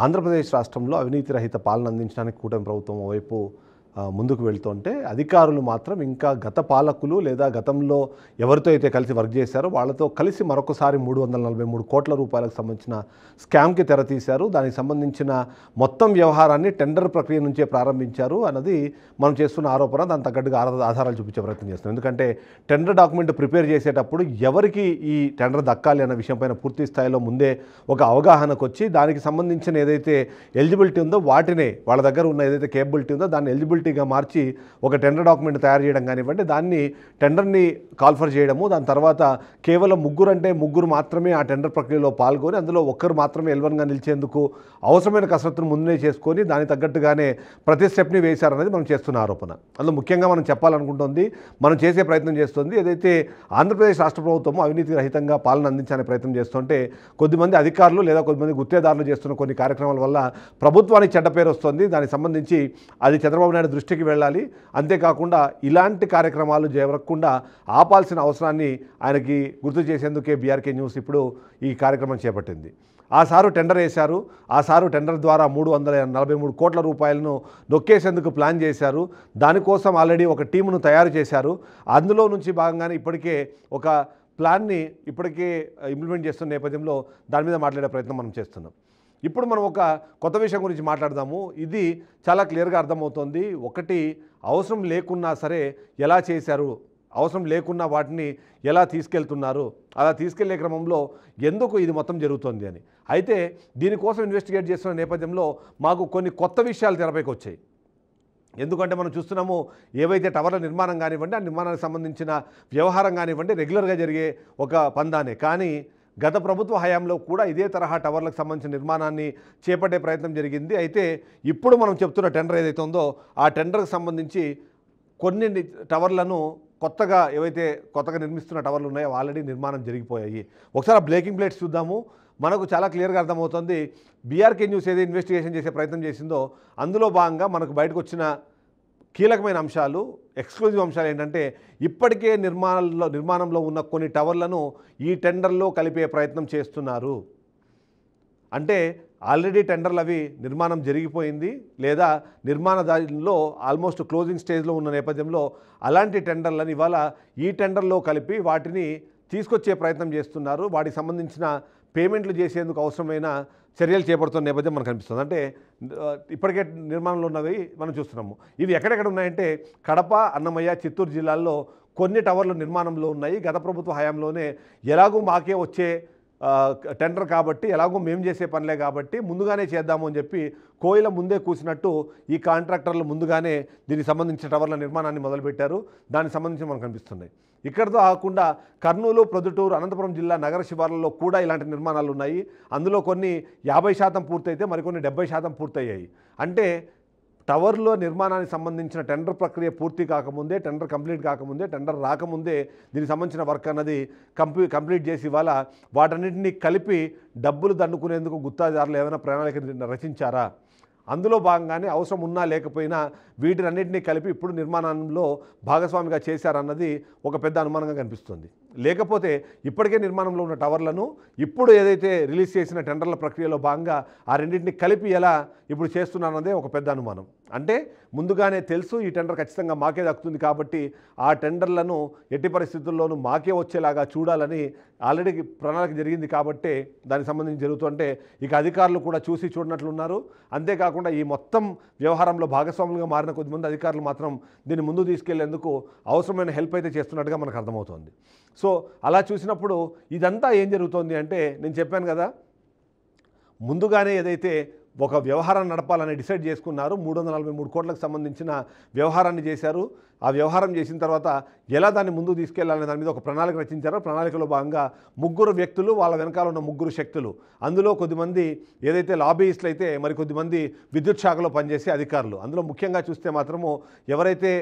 ఆంధ్రప్రదేశ్ రాష్ట్రంలో అవినీతి రహిత పాలన అందించడానికి కూటమి ప్రభుత్వం వైపు ముందుకు వెళ్తుంటే అధికారులు మాత్రం ఇంకా గత పాలకులు లేదా గతంలో ఎవరితో అయితే కలిసి వర్క్ చేశారో వాళ్ళతో కలిసి మరొకసారి 343 కోట్ల రూపాయలకు సంబంధించిన స్కామ్కి తెరతీశారు. దానికి సంబంధించిన మొత్తం వ్యవహారాన్ని టెండర్ ప్రక్రియ నుంచే ప్రారంభించారు అన్నది మనం చేస్తున్న ఆరోపణ. దాని తగ్గట్టుగా ఆధారాలు చూపించే ప్రయత్నం చేస్తున్నాం. ఎందుకంటే టెండర్ డాక్యుమెంట్ ప్రిపేర్ చేసేటప్పుడు ఎవరికి ఈ టెండర్ దక్కాలి అన్న విషయంపైన పూర్తి స్థాయిలో ముందే ఒక అవగాహనకు వచ్చి దానికి సంబంధించిన ఏదైతే ఎలిజిబిలిటీ ఉందో వాటినే వాళ్ళ దగ్గర ఉన్న ఏదైతే కేపబిలిటీ ఉందో దాన్ని ఎలిజిబిలిటీగా మార్చి ఒక టెండర్ డాక్యుమెంట్ తయారు చేయడం కానివ్వండి, దాన్ని టెండర్ని కాల్ఫర్ చేయడము, దాని తర్వాత కేవలం ముగ్గురు మాత్రమే ఆ టెండర్ ప్రక్రియలో పాల్గొని అందులో ఒక్కరు మాత్రమే ఎల్వన్గా నిలిచేందుకు అవసరమైన కసరత్తును ముందే చేసుకొని దానికి తగ్గట్టుగానే ప్రతి స్టెప్ని వేశారనేది మనం చేస్తున్న ఆరోపణ. అందులో ముఖ్యంగా మనం చెప్పాలనుకుంటుంది, మనం చేసే ప్రయత్నం చేస్తుంది ఏదైతే ఆంధ్రప్రదేశ్ రాష్ట్ర ప్రభుత్వం అవినీతి రహితంగా పాలన అందించాలనే ప్రయత్నం చేస్తుంటే కొద్దిమంది అధికారులు లేదా కొద్దిమంది గుత్తేదారులు చేస్తున్న కొన్ని కార్యక్రమాల వల్ల ప్రభుత్వానికి చెడ్డ పేరు వస్తుంది. దానికి సంబంధించి అది చంద్రబాబు నాయుడు దృష్టికి వెళ్ళాలి. అంతేకాకుండా ఇలాంటి కార్యక్రమాలు జరగకుండా ఆపాల్సిన అవసరాన్ని ఆయనకి గుర్తు చేసేందుకే బీఆర్కే న్యూస్ ఇప్పుడు ఈ కార్యక్రమం చేపట్టింది. ఆ సారు టెండర్ వేశారు. ఆ సారు టెండర్ ద్వారా 343 కోట్ల రూపాయలను నొక్కేసేందుకు ప్లాన్ చేశారు. దానికోసం ఆల్రెడీ ఒక టీమును తయారు చేశారు. అందులో నుంచి భాగంగానే ఇప్పటికే ఒక ప్లాన్ని ఇప్పటికే ఇంప్లిమెంట్ చేస్తున్న నేపథ్యంలో దాని మీద మాట్లాడే ప్రయత్నం మనం చేస్తున్నాం. ఇప్పుడు మనం ఒక కొత్త విషయం గురించి మాట్లాడదాము. ఇది చాలా క్లియర్గా అర్థమవుతోంది. ఒకటి, అవసరం లేకున్నా సరే ఎలా చేశారు, అవసరం లేకున్నా వాటిని ఎలా తీసుకెళ్తున్నారు, అలా తీసుకెళ్లే క్రమంలో ఎందుకు ఇది మొత్తం జరుగుతోంది అని. అయితే దీనికోసం ఇన్వెస్టిగేట్ చేస్తున్న నేపథ్యంలో మాకు కొన్ని కొత్త విషయాలు తెరపైకి వచ్చాయి. ఎందుకంటే మనం చూస్తున్నాము, ఏవైతే టవర్ల నిర్మాణం కానివ్వండి, ఆ నిర్మాణానికి సంబంధించిన వ్యవహారం కానివ్వండి రెగ్యులర్గా జరిగే ఒక పందానే. కానీ గత ప్రభుత్వ హయాంలో కూడా ఇదే తరహా టవర్లకు సంబంధించిన నిర్మాణాన్ని చేపట్టే ప్రయత్నం జరిగింది. అయితే ఇప్పుడు మనం చెప్తున్న టెండర్ ఏదైతే ఉందో ఆ టెండర్కి సంబంధించి కొన్ని టవర్లను ఏవైతే కొత్తగా నిర్మిస్తున్న టవర్లు ఉన్నాయో ఆల్రెడీ నిర్మాణం జరిగిపోయాయి. ఒకసారి ఆ బ్రేకింగ్ ప్లేట్స్ చూద్దాము. మనకు చాలా క్లియర్గా అర్థమవుతుంది. బీఆర్కే న్యూస్ ఏదైతే ఇన్వెస్టిగేషన్ చేసే ప్రయత్నం చేసిందో అందులో భాగంగా మనకు బయటకు వచ్చిన కీలకమైన అంశాలు, ఎక్స్క్లూజివ్ అంశాలు ఏంటంటే ఇప్పటికే నిర్మాణంలో ఉన్న కొన్ని టవర్లను ఈ టెండర్లో కలిపే ప్రయత్నం చేస్తున్నారు. అంటే ఆల్రెడీ టెండర్లు అవి నిర్మాణం జరిగిపోయింది లేదా నిర్మాణ దానిలో ఆల్మోస్ట్ క్లోజింగ్ స్టేజ్లో ఉన్న నేపథ్యంలో అలాంటి టెండర్లను ఇవాళ ఈ టెండర్లో కలిపి వాటిని తీసుకొచ్చే ప్రయత్నం చేస్తున్నారు. వాటికి సంబంధించిన పేమెంట్లు చేసేందుకు అవసరమైన చర్యలు చేపడుతున్న నేపథ్యం మనకు కనిపిస్తుంది. అంటే ఇప్పటికే నిర్మాణంలో ఉన్నవి మనం చూస్తున్నాము. ఇవి ఎక్కడెక్కడ ఉన్నాయంటే కడప, అన్నమయ్య, చిత్తూరు జిల్లాల్లో కొన్ని టవర్లు నిర్మాణంలో ఉన్నాయి. గత ప్రభుత్వ హయాంలోనే ఎలాగూ మాకే వచ్చే టెండర్ కాబట్టి, ఎలాగో మేము చేసే పనులే కాబట్టి ముందుగానే చేద్దాము అని చెప్పి కోయిల ముందే కూసినట్టు ఈ కాంట్రాక్టర్లు ముందుగానే దీనికి సంబంధించిన టవర్ల నిర్మాణాన్ని మొదలుపెట్టారు. దానికి సంబంధించి మనకు కనిపిస్తున్నాయి. ఇక్కడితో కాకుండా కర్నూలు, ప్రొద్దుటూరు, అనంతపురం జిల్లా నగర శివార్లలో కూడా ఇలాంటి నిర్మాణాలు ఉన్నాయి. అందులో కొన్ని 50% పూర్తయితే మరికొన్ని 70% పూర్తయ్యాయి. అంటే టవర్లో నిర్మాణానికి సంబంధించిన టెండర్ ప్రక్రియ పూర్తి కాకముందే, టెండర్ కంప్లీట్ కాకముందే, టెండర్ రాకముందే దీనికి సంబంధించిన వర్క్ అన్నది కంప్లీట్ చేసి ఇవాళ వాటన్నిటిని కలిపి డబ్బులు దండుకునేందుకు గుత్తాదారులు ఏమైనా ప్రణాళిక రచించారా? అందులో భాగంగానే అవసరం ఉన్నా లేకపోయినా వీటినన్నింటినీ కలిపి ఇప్పుడు నిర్మాణంలో భాగస్వామిగా చేశారన్నది ఒక పెద్ద అనుమానంగా కనిపిస్తుంది. లేకపోతే ఇప్పటికే నిర్మాణంలో ఉన్న టవర్లను ఇప్పుడు ఏదైతే రిలీజ్ చేసిన టెండర్ల ప్రక్రియలో భాగంగా ఆ రెండింటిని కలిపి ఎలా ఇప్పుడు చేస్తున్నారన్నదే ఒక పెద్ద అనుమానం. అంటే ముందుగానే తెలుసు ఈ టెండర్ ఖచ్చితంగా మాకే దక్కుతుంది కాబట్టి ఆ టెండర్లను ఎట్టి పరిస్థితుల్లోనూ మాకే వచ్చేలాగా చూడాలని ఆల్రెడీ ప్రణాళిక జరిగింది కాబట్టే దానికి సంబంధించి జరుగుతుంటే ఇక అధికారులు కూడా చూసి చూడనట్లున్నారు. అంతేకాకుండా ఈ మొత్తం వ్యవహారంలో భాగస్వాములుగా మారిన కొద్దిమంది అధికారులు మాత్రం దీన్ని ముందు తీసుకెళ్లేందుకు అవసరమైన హెల్ప్ అయితే చేస్తున్నట్టుగా మనకు అర్థమవుతోంది. సో అలా చూసినప్పుడు ఇదంతా ఏం జరుగుతోంది అంటే నేను చెప్పాను కదా, ముందుగానే ఏదైతే ఒక వ్యవహారాన్ని నడపాలని డిసైడ్ చేసుకున్నారు, 343 కోట్లకు సంబంధించిన వ్యవహారాన్ని చేశారు. ఆ వ్యవహారం చేసిన తర్వాత ఎలా దాన్ని ముందుకు తీసుకెళ్లాలనే దాని మీద ఒక ప్రణాళిక రచించారు. ప్రణాళికలో భాగంగా 3 వ్యక్తులు, వాళ్ళ వెనకాల ఉన్న 3 శక్తులు, అందులో కొద్దిమంది ఏదైతే లాబీయిస్టులు అయితే మరి కొద్దిమంది విద్యుత్ శాఖలో పనిచేసే అధికారులు. అందులో ముఖ్యంగా చూస్తే మాత్రము ఎవరైతే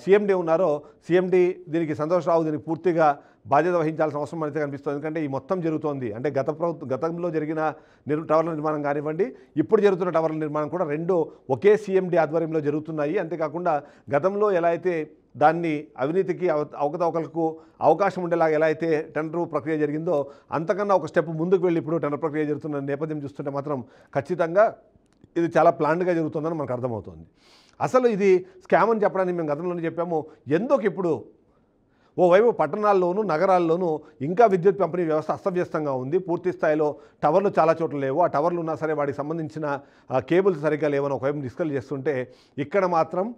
సీఎండీ ఉన్నారో సీఎండీ దీనికి సంతోషరావు దీనికి పూర్తిగా బాధ్యత వహించాల్సిన అవసరం అయితే కనిపిస్తుంది. ఎందుకంటే ఈ మొత్తం జరుగుతోంది అంటే గతంలో జరిగిన టవర్ల నిర్మాణం కానివ్వండి, ఇప్పుడు జరుగుతున్న టవర్ల నిర్మాణం కూడా రెండు ఒకే సీఎండీ ఆధ్వర్యంలో జరుగుతున్నాయి. అంతేకాకుండా గతంలో ఎలా అయితే దాన్ని అవినీతికి అవకతవకలకు అవకాశం ఉండేలాగా ఎలా అయితే టెండర్ ప్రక్రియ జరిగిందో అంతకన్నా ఒక స్టెప్ ముందుకు వెళ్ళి ఇప్పుడు టెండర్ ప్రక్రియ జరుగుతున్న నేపథ్యం చూస్తుంటే మాత్రం ఖచ్చితంగా ఇది చాలా ప్లాన్డ్గా జరుగుతుందని మనకు అర్థమవుతుంది. అసలు ఇది స్కామ్ అని చెప్పడానికి మేము గతంలోనే చెప్పాము. ఎందుకు ఇప్పుడు ఓవైపు పట్టణాల్లోనూ నగరాల్లోనూ ఇంకా విద్యుత్ పంపిణీ వ్యవస్థ అస్తవ్యస్తంగా ఉంది. పూర్తి స్థాయిలో టవర్లు చాలా చోట్ల లేవు. ఆ టవర్లు ఉన్నా సరే వాటికి సంబంధించిన కేబుల్స్ సరిగ్గా లేవని ఒకవైపు డిస్కస్ చేస్తుంటే ఇక్కడ మాత్రం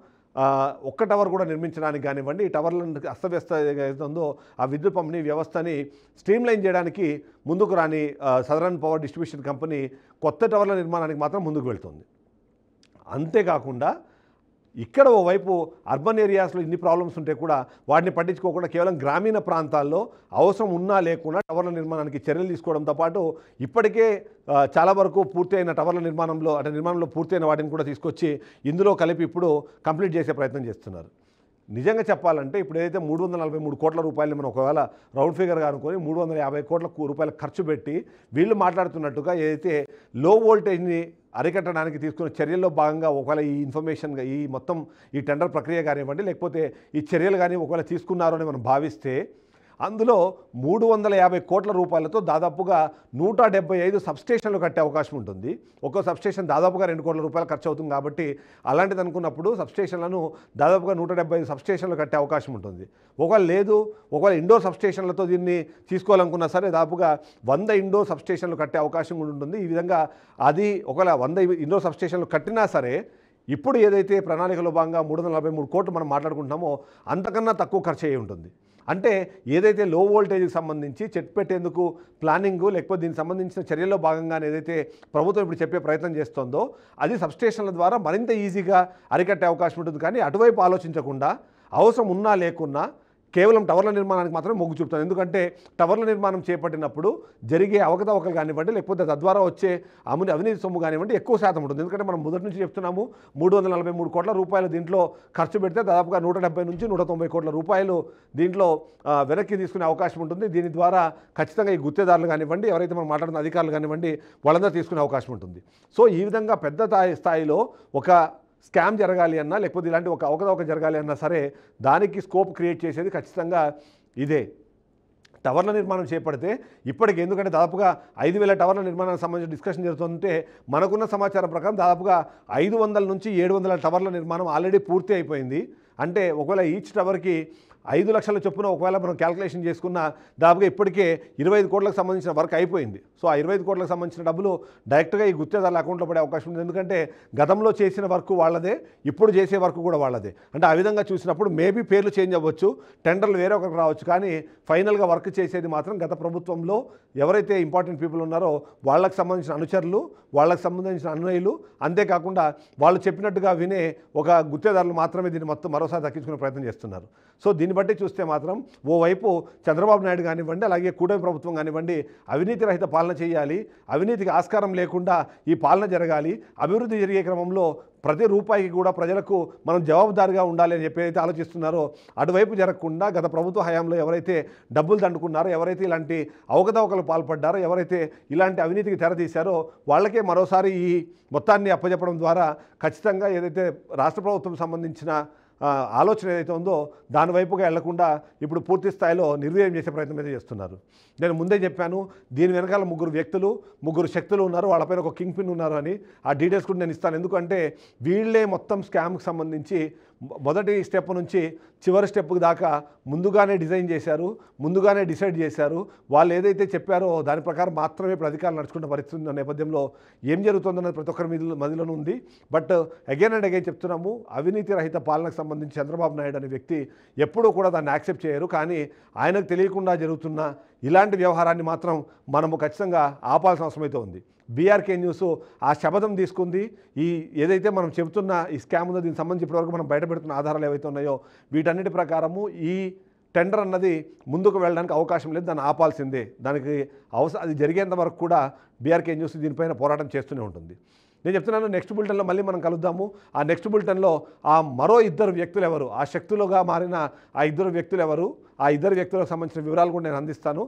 ఒక్క టవర్ కూడా నిర్మించడానికి కానివ్వండి, ఈ టవర్లను అస్తవ్యస్త ఏదైతుందో ఆ విద్యుత్ పంపిణీ వ్యవస్థని స్ట్రీమ్లైన్ చేయడానికి ముందుకు రాని సదరన్ పవర్ డిస్ట్రిబ్యూషన్ కంపెనీ కొత్త టవర్ల నిర్మాణానికి మాత్రం ముందుకు వెళ్తుంది. అంతేకాకుండా ఇక్కడ ఓవైపు అర్బన్ ఏరియాస్లో ఇన్ని ప్రాబ్లమ్స్ ఉంటే కూడా వాటిని పట్టించుకోకుండా కేవలం గ్రామీణ ప్రాంతాల్లో అవసరం ఉన్నా లేకుండా టవర్ల నిర్మాణానికి చర్యలు తీసుకోవడంతో పాటు ఇప్పటికే చాలా వరకు పూర్తయిన టవర్ల నిర్మాణంలో పూర్తయిన వాటిని కూడా తీసుకొచ్చి ఇందులో కలిపి ఇప్పుడు కంప్లీట్ చేసే ప్రయత్నం చేస్తున్నారు. నిజంగా చెప్పాలంటే ఇప్పుడు ఏదైతే 343 కోట్ల రూపాయలు మనం ఒకవేళ రౌండ్ ఫిగర్గా అనుకొని 350 కోట్ల రూపాయలు ఖర్చు పెట్టి వీళ్ళు మాట్లాడుతున్నట్టుగా ఏదైతే లో వోల్టేజ్ని అరికట్టడానికి తీసుకున్న చర్యల్లో భాగంగా ఒకవేళ ఈ ఇన్ఫర్మేషన్గా ఈ మొత్తం ఈ టెండర్ ప్రక్రియ కానివ్వండి, లేకపోతే ఈ చర్యలు కానీ ఒకవేళ తీసుకున్నారు అని మనం భావిస్తే అందులో 350 కోట్ల రూపాయలతో దాదాపుగా 175 సబ్స్టేషన్లు కట్టే అవకాశం ఉంటుంది. ఒక్కో సబ్స్టేషన్ దాదాపుగా 2 కోట్ల రూపాయలు ఖర్చు అవుతుంది. కాబట్టి అలాంటిది అనుకున్నప్పుడు సబ్స్టేషన్లను దాదాపుగా 175 సబ్స్టేషన్లు కట్టే అవకాశం ఉంటుంది. ఒకవేళ ఇండోర్ సబ్స్టేషన్లతో దీన్ని తీసుకోవాలనుకున్నా సరే దాదాపుగా 100 ఇండోర్ సబ్స్టేషన్లు కట్టే అవకాశం కూడా ఉంటుంది. ఈ విధంగా అది ఒకవేళ 100 ఇండోర్ సబ్స్టేషన్లు కట్టినా సరే ఇప్పుడు ఏదైతే ప్రణాళికలో భాగంగా 343 కోట్లు మనం మాట్లాడుకుంటున్నామో అంతకన్నా తక్కువ ఖర్చు అయ్యి ఉంటుంది. అంటే ఏదైతే లో వోల్టేజ్కి సంబంధించి చెక్ పెట్టేందుకు ప్లానింగు లేకపోతే దీనికి సంబంధించిన చర్యల్లో భాగంగానే ఏదైతే ప్రభుత్వం ఇప్పుడు చెప్పే ప్రయత్నం చేస్తుందో అది సబ్స్టేషన్ల ద్వారా మరింత ఈజీగా అరికట్టే అవకాశం ఉంటుంది. కానీ అటువైపు ఆలోచించకుండా అవసరం ఉన్నా లేకున్నా కేవలం టవర్ల నిర్మాణానికి మాత్రమే మొగ్గు చూపుతాను. ఎందుకంటే టవర్ల నిర్మాణం చేపట్టినప్పుడు జరిగే అవకతవకలు కానివ్వండి, లేకపోతే తద్వారా వచ్చే అవినీతి సొమ్ము కానివ్వండి ఎక్కువ శాతం ఉంటుంది. ఎందుకంటే మనం మొదటి నుంచి చెప్తున్నాము 343 కోట్ల రూపాయలు దీంట్లో ఖర్చు పెడితే దాదాపుగా 170 నుంచి 190 కోట్ల రూపాయలు దీంట్లో వెనక్కి తీసుకునే అవకాశం ఉంటుంది. దీని ద్వారా ఖచ్చితంగా ఈ గుత్తేదారులు కానివ్వండి, ఎవరైతే మనం మాట్లాడుతున్న అధికారులు కానివ్వండి వాళ్ళందరూ తీసుకునే అవకాశం ఉంటుంది. సో ఈ విధంగా పెద్ద స్థాయిలో ఒక స్కామ్ జరగాలి అన్నా లేకపోతే ఇలాంటి ఒక అవకతవక జరగాలి అన్నా సరే దానికి స్కోప్ క్రియేట్ చేసేది ఖచ్చితంగా ఇదే. టవర్ల నిర్మాణం చేపడితే ఇప్పటికి ఎందుకంటే దాదాపుగా 5,000 టవర్ల నిర్మాణానికి సంబంధించిన డిస్కషన్ జరుగుతుంటే మనకున్న సమాచారం ప్రకారం దాదాపుగా 500 నుంచి 700 టవర్ల నిర్మాణం ఆల్రెడీ పూర్తి అయిపోయింది. అంటే ఒకవేళ ఈచ్ టవర్కి 5 లక్షల చొప్పున ఒకవేళ మనం క్యాల్కులేషన్ చేసుకున్న దాదాపుగా ఇప్పటికే 25 కోట్లకు సంబంధించిన వర్క్ అయిపోయింది. సో ఆ 25 కోట్లకు సంబంధించిన డబ్బులు డైరెక్ట్గా ఈ గుత్తేదారుల అకౌంట్లో పడే అవకాశం ఉంది. ఎందుకంటే గతంలో చేసిన వర్క్ వాళ్ళదే, ఇప్పుడు చేసే వర్క్ కూడా వాళ్ళదే. అంటే ఆ విధంగా చూసినప్పుడు మేబీ పేర్లు చేంజ్ అవ్వచ్చు, టెండర్లు వేరే ఒకరికి రావచ్చు, కానీ ఫైనల్గా వర్క్ చేసేది మాత్రం గత ప్రభుత్వంలో ఎవరైతే ఇంపార్టెంట్ పీపుల్ ఉన్నారో వాళ్ళకి సంబంధించిన అనుచరులు, వాళ్ళకి సంబంధించిన అన్వయులు, అంతేకాకుండా వాళ్ళు చెప్పినట్టుగా వినే ఒక గుత్తేదారులు మాత్రమే దీన్ని మొత్తం మరోసారి దక్కించుకునే ప్రయత్నం చేస్తున్నారు. సో దీన్ని బట్టి చూస్తే మాత్రం ఓవైపు చంద్రబాబు నాయుడు కానివ్వండి, అలాగే కూటమి ప్రభుత్వం కానివ్వండి అవినీతి రహిత పాలన చేయాలి, అవినీతికి ఆస్కారం లేకుండా ఈ పాలన జరగాలి, అభివృద్ధి జరిగే క్రమంలో ప్రతి రూపాయికి కూడా ప్రజలకు మనం జవాబుదారీగా ఉండాలి అని చెప్పి అయితే ఆలోచిస్తున్నారో అటువైపు జరగకుండా గత ప్రభుత్వ హయాంలో ఎవరైతే డబ్బులు దండుకున్నారో, ఎవరైతే ఇలాంటి అవకతవకలు పాల్పడ్డారో, ఎవరైతే ఇలాంటి అవినీతికి తెరతీశారో వాళ్ళకే మరోసారి ఈ మొత్తాన్ని అప్పచెప్పడం ద్వారా ఖచ్చితంగా ఏదైతే రాష్ట్ర ప్రభుత్వం సంబంధించిన ఆలోచన ఏదైతే ఉందో దాని వైపుగా వెళ్లకుండా ఇప్పుడు పూర్తి స్థాయిలో నిర్వీర్యం చేసే ప్రయత్నం అయితే చేస్తున్నారు. నేను ముందే చెప్పాను దీని వెనకాల ముగ్గురు శక్తులు ఉన్నారు, వాళ్ళపైన ఒక కింగ్ పిన్ ఉన్నారు అని. ఆ డీటెయిల్స్ కూడా నేను ఇస్తాను. ఎందుకంటే వీళ్ళే మొత్తం స్కామ్కి సంబంధించి మొదటి స్టెప్ నుంచి చివరి స్టెప్ దాకా ముందుగానే డిజైన్ చేశారు, ముందుగానే డిసైడ్ చేశారు. వాళ్ళు ఏదైతే చెప్పారో దాని ప్రకారం మాత్రమే ఇప్పుడు అధికారులు నడుచుకున్న పరిస్థితి ఉన్న నేపథ్యంలో ఏం జరుగుతుందన్నది ప్రతి ఒక్కరి మదిలోనూ ఉంది. బట్ అగైన్ అండ్ అగైన్ చెప్తున్నాము, అవినీతి రహిత పాలనకు సంబంధించి చంద్రబాబు నాయుడు అనే వ్యక్తి ఎప్పుడూ కూడా దాన్ని యాక్సెప్ట్ చేయరు. కానీ ఆయనకు తెలియకుండా జరుగుతున్న ఇలాంటి వ్యవహారాన్ని మాత్రం మనము ఖచ్చితంగా ఆపాల్సిన అవసరం అయితే ఉంది. బీఆర్కే న్యూస్ ఆ శపథం తీసుకుంది. ఈ ఏదైతే మనం చెబుతున్న ఈ స్కామ్ ఉందో దీనికి సంబంధించి ఇప్పటివరకు మనం బయటపెడుతున్న ఆధారాలు ఏవైతే ఉన్నాయో వీటన్నిటి ప్రకారము ఈ టెండర్ అన్నది ముందుకు వెళ్ళడానికి అవకాశం లేదు, దాన్ని ఆపాల్సిందే. దానికి అది జరిగేంత వరకు కూడా బీఆర్కే న్యూస్ దీనిపైన పోరాటం చేస్తూనే ఉంటుంది. నేను చెప్తున్నాను నెక్స్ట్ బులెటిన్లో మళ్ళీ మనం కలుద్దాము. ఆ నెక్స్ట్ బులెటిన్లో ఆ మరో 2 వ్యక్తులు ఎవరు, ఆ శక్తులుగా మారిన ఆ 2 వ్యక్తులు ఎవరు, ఆ 2 వ్యక్తులకు సంబంధించిన వివరాలు కూడా నేను అందిస్తాను.